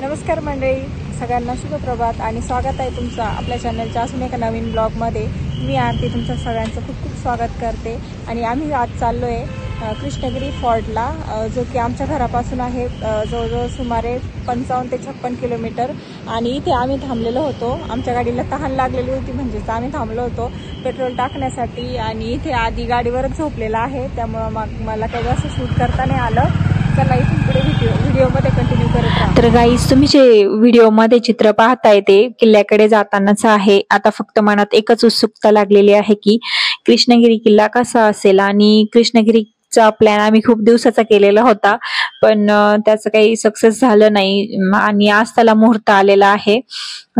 नमस्कार मंडळी, सगळ्यांना शुभप्रभात आणि स्वागत आहे तुमचं आपल्या चॅनलच्या अजून एका नवीन ब्लॉगमध्ये। मी आरती तुमचं सगळ्यांचं खूप खूप स्वागत करते। आणि आम्ही आज चाललो आहे कृष्णगिरी फोर्टला, जो की आमच्या घरापासून आहे जवळजवळ सुमारे 55 ते 56 किलोमीटर। आणि इथे आम्ही थांबलेलो होतो, आमच्या गाडीला तहान लागलेली होती, म्हणजेच आम्ही थांबलो होतो पेट्रोल टाकण्यासाठी। आणि इथे आधी गाडीवरच झोपलेला आहे, त्यामुळे मला काही जास्त शूट करता नाही आलं। चला इथून पुढे व्हिडिओमध्ये कंटिन्यू करत राहा। तर गाईज, तुम्ही जे व्हिडिओमध्ये चित्र पाहताय ते किल्ल्याकडे जातानाच आहे। आता फक्त मनात एकच उत्सुकता लागलेली आहे की कृष्णगिरी किल्ला कसा असेल। आणि कृष्णगिरीचा प्लॅन आम्ही खूप दिवसाचा केलेला होता, पण त्याचं काही सक्सेस झालं नाही आणि आज त्याला मुहूर्त आलेला आहे।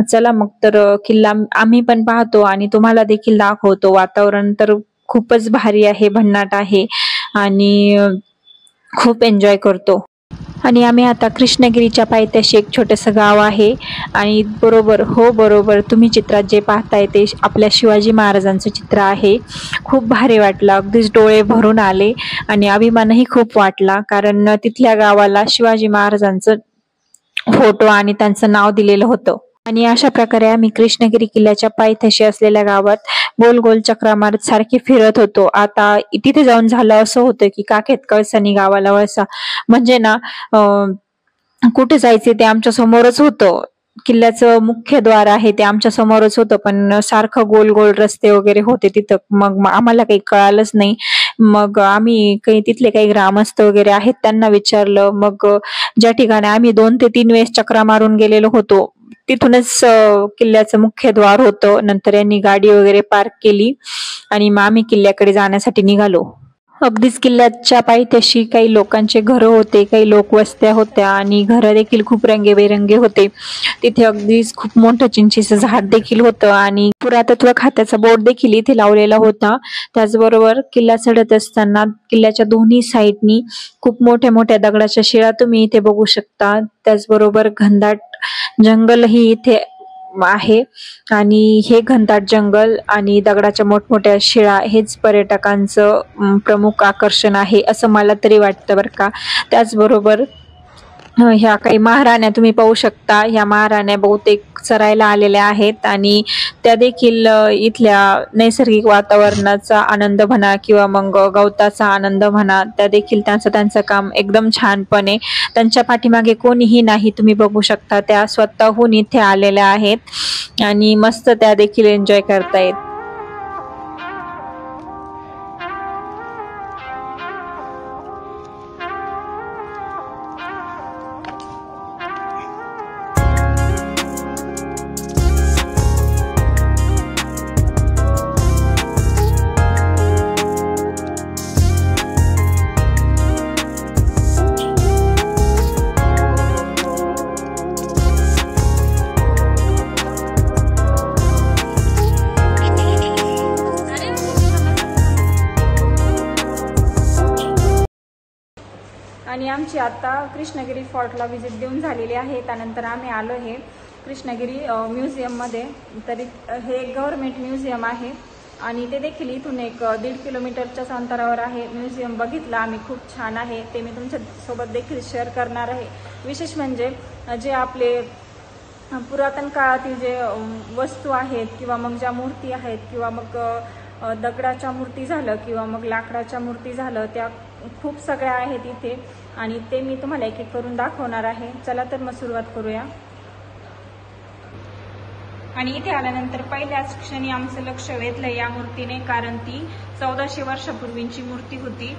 चला मग तर किल्ला आम्ही पण पाहतो आणि तुम्हाला देखील दाखवतो। वातावरण तर खूपच भारी आहे, भन्नाट आहे आणि खूप एन्जॉय करतो। आणि आम्ही आता कृष्णगिरीच्या पायथ्याशी एक छोटंसं गाव आहे आणि बरोबर तुम्ही चित्रात जे पाहताय ते आपल्या शिवाजी महाराजांचं चित्र आहे। खूप भारी वाटलं, अगदीच डोळे भरून आले आणि अभिमानही खूप वाटला, कारण तिथल्या गावाला शिवाजी महाराजांचं फोटो आणि त्यांचं नाव दिलेलं होतं। आणि अशा प्रकारे आम्ही कृष्णगिरी किल्ल्याच्या पायथ्याशी असलेल्या गावात गोल गोल चक्रा मारत सारखे फिरत होतो। आता तिथे जाऊन झालं असं होतं की काखेत कळसानी गावाला वळसा, म्हणजे ना कुठे जायचे ते आमच्या समोरच होतं। किल्ल्याचं मुख्य द्वार आहे ते आमच्या समोरच होतं, पण सारखं गोल गोल रस्ते वगैरे होते तिथं। मग आम्हाला काही कळालंच नाही। मग आम्ही तिथले काही ग्रामस्थ वगैरे आहेत त्यांना विचारलं। मग ज्या ठिकाणी आम्ही 2 ते 3 वेळेस चक्रा मारून गेलेलो होतो तिथूनच किल्ल्याचं मुख्य द्वार होतं। नंतर यांनी गाडी वगैरे पार्क केली आणि मग आम्ही किल्ल्याकडे जाण्यासाठी निघालो। अगदीच किल्ल्याच्या पायथ्याशी काही लोकांचे घरं होते, काही लोकवस्त्या होत्या आणि घरं देखील खूप रंगीबेरंगी होते। तिथे अगदीच खूप मोठं चिंचेचं झाड देखील होतं आणि पुरातत्व खात्याचा बोर्ड देखील इथे लावलेला होता। त्याचबरोबर किल्ला चढत असताना किल्ल्याच्या दोन्ही साईडनी खूप मोठ्या मोठ्या दगडाच्या शिळा तुम्ही इथे बघू शकता। त्याचबरोबर घनदाट जंगलही इथे आहे आणि हे घनदाट जंगल आणि दगडाच्या मोठमोठ्या शिळा हेच पर्यटकांचं प्रमुख आकर्षण आहे असं मला तरी वाटतं बरं का। त्याचबरोबर ह्या काही महाराण्या तुम्ही पाहू शकता, ह्या महाराण्या बहुतेक चरायला आलेल्या आहेत आणि त्या देखील इथल्या नैसर्गिक वातावरणाचा आनंद म्हणा किंवा मग गवताचा आनंद म्हणा, त्या देखील त्यांचं काम एकदम छानपणे, त्यांच्या पाठीमागे कोणीही नाही, तुम्ही बघू शकता त्या स्वतःहून इथे आलेल्या आहेत आणि मस्त त्या देखील एन्जॉय करतायत। आणि आमची आता कृष्णगिरी फोर्टला व्हिजिट देऊन झालेली आहे। त्यानंतर आम्ही आलो हे कृष्णगिरी म्युझियममध्ये। तरी हे गव्हर्नमेंट म्युझियम आहे आणि ते देखील इथून एक 1.5 किलोमीटरच्याच अंतरावर आहे। म्युझियम बघितलं आम्ही, खूप छान आहे, ते मी तुमच्यासोबत देखील शेअर करणार आहे। विशेष म्हणजे जे आपले पुरातन काळातील जे वस्तू आहेत किंवा मग ज्या मूर्ती आहेत किंवा मग दगडाच्या मूर्ती झालं किंवा मग लाकडाच्या मूर्ती झालं, त्या खूप सगळ्या आहेत इथे आणि ते मी तुम्हाला एक एक करून दाखवणार आहे। चला तर मग सुरुवात करूया। आणि इथे आल्यानंतर पहिल्याच क्षणी आमचं लक्ष वेधलं या मूर्तीने, कारण ती 1400 वर्षापूर्वीची मूर्ती होती।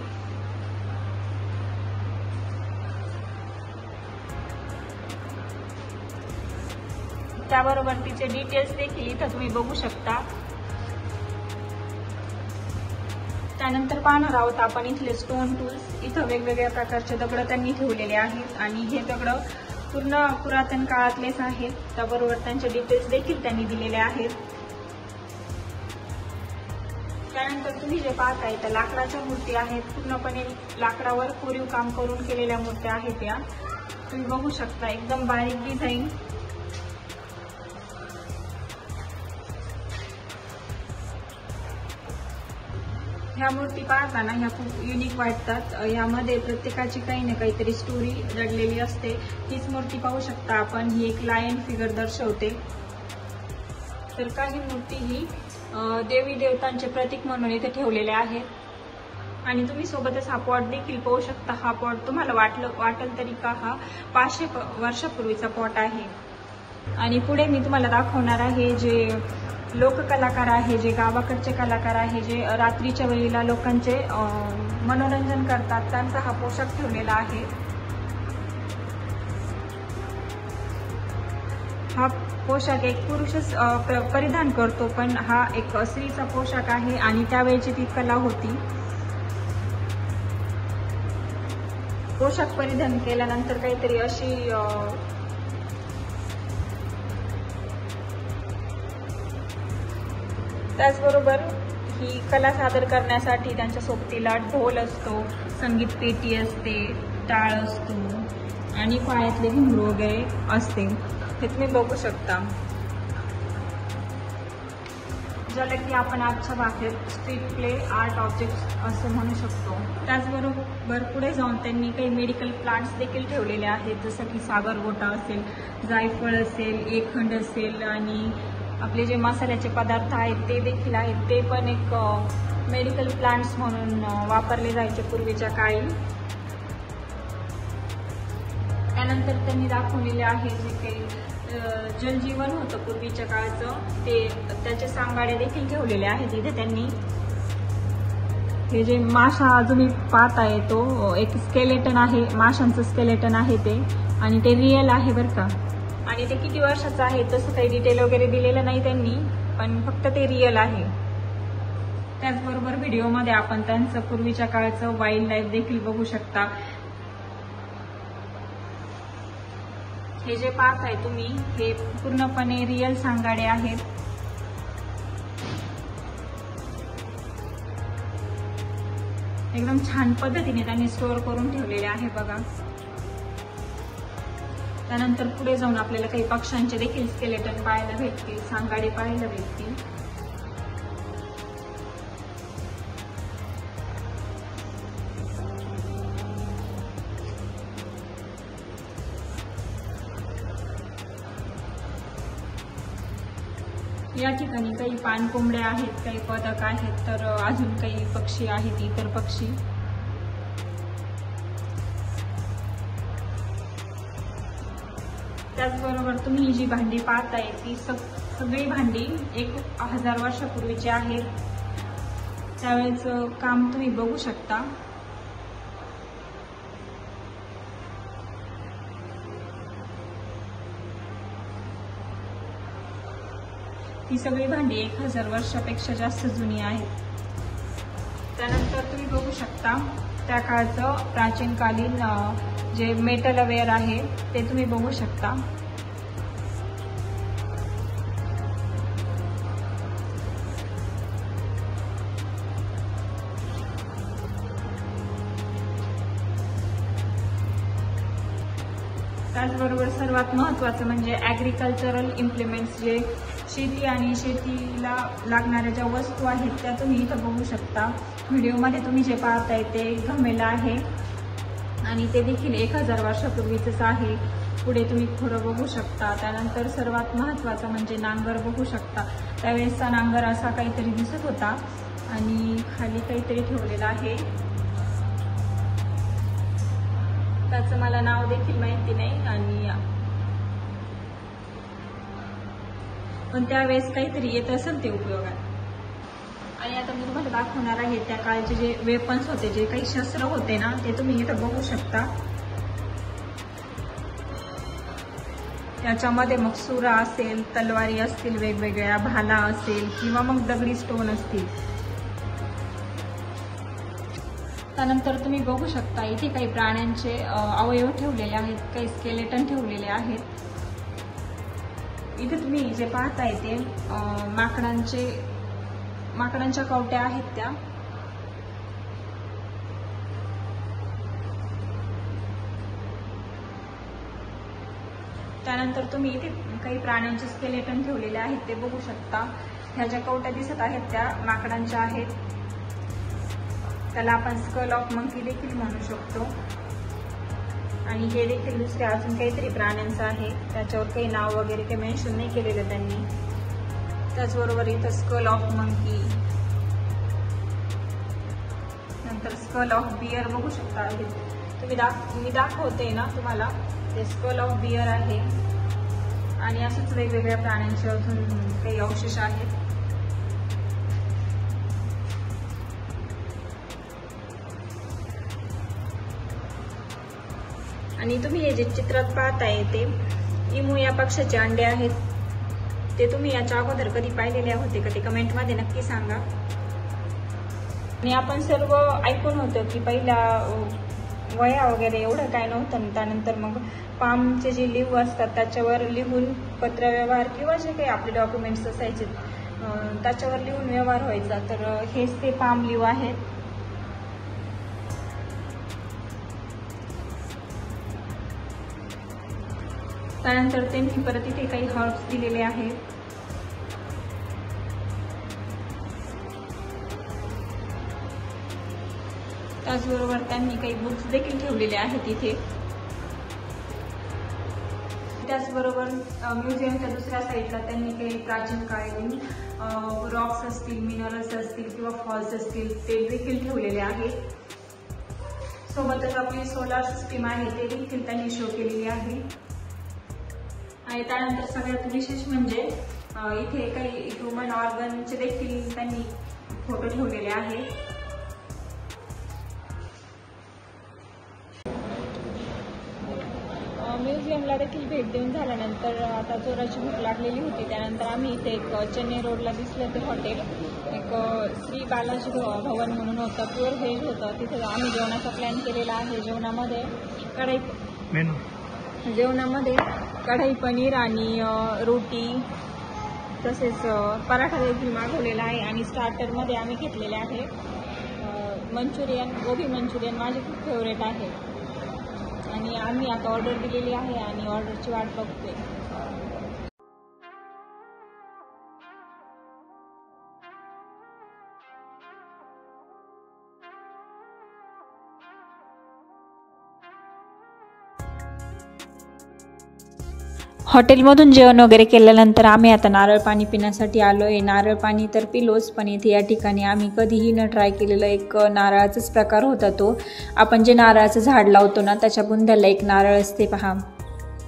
त्याबरोबर तिचे डिटेल्स देखील इथं तुम्ही बघू शकता। त्यानंतर पाहणार आहोत आपण इथले स्टोन टूल्स। इथं वेगवेगळ्या प्रकारचे दगड त्यांनी ठेवलेले आहेत आणि हे दगड पूर्ण पुरातन काळातलेच आहेत। त्याबरोबर त्यांचे डिटेल्स देखील त्यांनी दिलेले आहेत। त्यानंतर तुम्ही जे पाहताय त्या लाकडाच्या मूर्ती आहेत, पूर्णपणे लाकडावर कोरीव काम करून केलेल्या मूर्त्या आहेत त्या, तुम्ही बघू शकता, एकदम बारीक डिझाईन। ह्या मूर्ती पाहताना ह्या खूप युनिक वाटतात. यामध्ये प्रत्येकाची काही ना काहीतरी स्टोरी दडलेली असते. हीच मूर्ती पाहू शकता आपण, ही एक लायन फिगर दर्शवते. तर काही मूर्ती ही देवी देवतांचे प्रतीक म्हणून इथे ठेवलेले आहेत. आणि तुम्ही सोबतच हा पॉट देखील पाहू शकता. हा पॉट तुम्हाला वाटेल तरी का हा 500 वर्षापूर्वीचा पॉट आहे. आणि पुढे मी तुम्हाला दाखवणार आहे जे लोककलाकार आहे, जे गावाकडचे कलाकार आहे, जे रात्रीच्या वेळेला लोकांचे मनोरंजन करतात, त्यांचा हा पोशाख ठेवलेला आहे. हा पोशाख एक पुरुषच परिधान करतो, पण हा एक स्त्रीचा पोशाख आहे आणि त्यावेळची ती कला होती. पोशाख परिधान केल्यानंतर काहीतरी अशी त्याचबरोबर ही कला सादर करण्यासाठी त्यांच्या सोबतीला ढोल असतो, संगीत पेटी असते, टाळ असतो आणि पायातले घुंगरू वगैरे असते. हे तुम्ही बघू शकता. ज्याला की आपण आजच्या भाषेत स्ट्रीट प्ले आर्ट ऑब्जेक्ट असं म्हणू शकतो. त्याचबरोबर पुढे जाऊन त्यांनी काही मेडिकल प्लांट्स देखील ठेवलेले आहेत, जसं की सागरगोटा असेल, जायफळ असेल, एकखंड असेल आणि आपले जे मसाल्याचे पदार्थ आहेत ते देखील आहेत. ते पण एक मेडिकल प्लांट्स म्हणून वापरले जायचे पूर्वीच्या काळी. त्यानंतर त्यांनी दाखवलेले आहे जे काही जनजीवन होतं पूर्वीच्या काळाचं, ते त्याचे सांगाडे देखील ठेवलेले आहेत इथे त्यांनी. हे जे माशा तुम्ही पाहताय तो एक स्केलेटन आहे, माशांचं स्केलेटन आहे ते, आणि ते रिअल आहे बरं का. आणि ते किती वर्षाचं आहे तसं काही डिटेल वगैरे दिलेलं नाही त्यांनी, पण फक्त ते रिअल आहे. त्याचबरोबर व्हिडिओमध्ये आपण त्यांचं पूर्वीच्या काळाचं वाईल्ड लाईफ देखील बघू शकता. हे जे पाहताय तुम्ही हे पूर्णपणे रिअल सांगाडे आहेत. एकदम छान पद्धतीने त्यांनी स्टोअर करून ठेवलेले आहे बघा. त्यानंतर पुढे जाऊन आपल्याला काही पक्ष्यांचे देखील स्केलेटन पाहायला भेटतील, सांगाडे पाहायला भेटतील. या ठिकाणी काही पानकोंबड्या आहेत, काही बदक आहेत, तर अजून काही पक्षी आहेत, इतर पक्षी. त्याचबरोबर तुम्ही ही जी भांडी पाहताय ती सगळी भांडी 1000 वर्षापूर्वीची आहेत. त्यावेळेचं काम तुम्ही बघू शकता. ही सगळी भांडी 1000 वर्षापेक्षा जास्त जुनी आहेत. त्यानंतर तुम्ही बघू शकता त्या काळचं प्राचीनकालीन जे मेटल अवेअर आहे ते तुम्ही बघू शकता. त्याचबरोबर सर्वात महत्त्वाचं म्हणजे ॲग्रिकल्चरल इम्प्लिमेंट्स, जे शेती आणि शेतीला लागणाऱ्या ज्या वस्तू आहेत त्या तुम्ही इथं बघू शकता. व्हिडिओमध्ये तुम्ही जे पाहताय ते घमेलं आहे आणि ते देखील 1000 वर्षापूर्वीचंच आहे. पुढे तुम्ही खोरं बघू शकता. त्यानंतर सर्वात महत्त्वाचं म्हणजे नांगर बघू शकता. त्यावेळेसचा नांगर असा काहीतरी दिसत होता आणि खाली काहीतरी ठेवलेलं आहे, त्याचं मला नाव देखील माहिती नाही, आणि पण त्यावेळेस काहीतरी येत असेल ते उपयोगात. आणि आता मी तुम्हाला दाखवणार आहे त्या काळचे जे वेपन्स होते, जे काही शस्त्र होते ना, ते तुम्ही इथं बघू शकता. याच्यामध्ये मग सुरा असेल, तलवारी असतील वेगवेगळ्या, भाला असेल किंवा मग दगडी स्टोन असतील. त्यानंतर तुम्ही बघू शकता इथे काही प्राण्यांचे अवयव ठेवलेले आहेत, काही स्केलेटन ठेवलेले आहेत. इथे तुम्ही जे पाहताय ते माकडांच्या कवट्या आहेत त्या. त्यानंतर तुम्ही इथे काही प्राण्यांचे स्केलेटन ठेवलेले आहेत ते बघू शकता. ह्या ज्या कवट्या दिसत आहेत त्या माकडांच्या आहेत. त्याला आपण स्कल ऑफ मंकी देखील म्हणू शकतो. आणि हे देखील दुसऱ्या अजून काहीतरी प्राण्यांचं आहे, त्याच्यावर काही नाव वगैरे काही मेन्शन नाही केलेलं त्यांनी. त्याचबरोबर इथं स्कल ऑफ मंकी, नंतर स्कल ऑफ बियर बघू शकता. मी दाखवते ना तुम्हाला, ते स्कल ऑफ बियर आहे. आणि असंच वेगवेगळ्या प्राण्यांचे अजून काही अवशेष आहेत. आणि तुम्ही हे जे चित्रात पाहताय ते इमू या पक्षाचे अंडे आहेत. ते तुम्ही याच्या अगोदर कधी पाहिलेले होते का ते कमेंटमध्ये नक्की सांगा. आणि आपण सर्व ऐकून होतं की पहिला वया वगैरे एवढं काय नव्हतं. त्यानंतर मग पामचे जे लिव्ह असतात त्याच्यावर लिहून पत्रव्यवहार किंवा जे काही आपले डॉक्युमेंट्स असायचे त्याच्यावर लिहून व्यवहार व्हायचा. तर हेच ते पाम लिव्ह आहेत. त्यानंतर त्यांनी परत इथे काही हर्ब्स दिलेले आहेत. त्याचबरोबर त्यांनी काही बुक्स देखील ठेवलेले आहेत इथे. त्याचबरोबर म्युझियमच्या दुसऱ्या साईडला त्यांनी काही प्राचीन काळी रॉक्स असतील, मिनरल्स असतील किंवा फॉल्स असतील ते देखील ठेवलेले आहेत. सोबतच आपली सोलार सिस्टीम आहे ते देखील त्यांनी शो केलेली आहे. आणि त्यानंतर सगळ्यात विशेष म्हणजे इथे काही ह्युमन ऑर्गनचे देखील त्यांनी फोटो ठेवलेले आहेत. म्युझियमला देखील भेट देऊन झाल्यानंतर आता जोराची भूक लागलेली होती. त्यानंतर आम्ही इथे एक चेन्नई रोडला दिसलं ते हॉटेल, एक श्री बालाजी भवन म्हणून होतं, प्युअर व्हेज होतं. तिथे आम्ही जेवणाचा प्लॅन केलेला आहे. जेवणामध्ये कढई पनीर आणि रोटी तसेच पराठा देखील मागवलेला आहे. आणि स्टार्टरमध्ये आम्ही घेतलेले आहे मंचुरियन, गोबी मंचुरियन माझे खूप फेवरेट आहे. आणि आम्ही आता ऑर्डर दिलेली आहे आणि ऑर्डरची वाट बघतोय. हॉटेलमधून जेवण वगैरे केल्यानंतर आम्ही आता नारळ पाणी पिण्यासाठी आलो आहे. नारळ पाणी तर पिलोच, पण इथे या ठिकाणी आम्ही कधीही न ट्राय केलेलं एक नारळाचाच प्रकार होता तो. आपण जे नारळाचं झाड लावतो ना त्याच्या बुंध्याला एक नारळ असते पहा,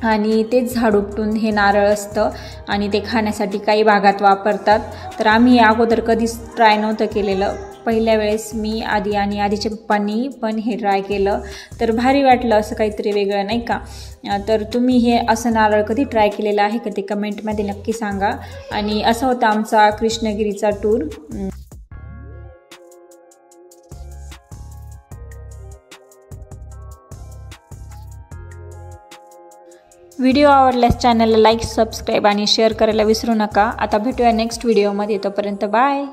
आणि तेच झाड उपटून हे नारळ असतं आणि ते खाण्यासाठी काही भागात वापरतात. तर आम्ही अगोदर कधीच ट्राय नव्हतं केलेलं. पहिल्या वेळेस मी आधी आणि आधीच्या पप्पांनी पण हे ट्राय केलं, तर भारी वाटलं, असं काहीतरी वेगळं नाही का. तर तुम्ही हे असं नारळ कधी ट्राय केलेलं आहे का ते कमेंटमध्ये नक्की सांगा. आणि असा होता आमचा कृष्णगिरीचा टूर. व्हिडिओ आवडल्यास चॅनलला लाईक, सबस्क्राईब आणि शेअर करायला विसरू नका. आता भेटूया नेक्स्ट व्हिडिओमध्ये. तोपर्यंत बाय.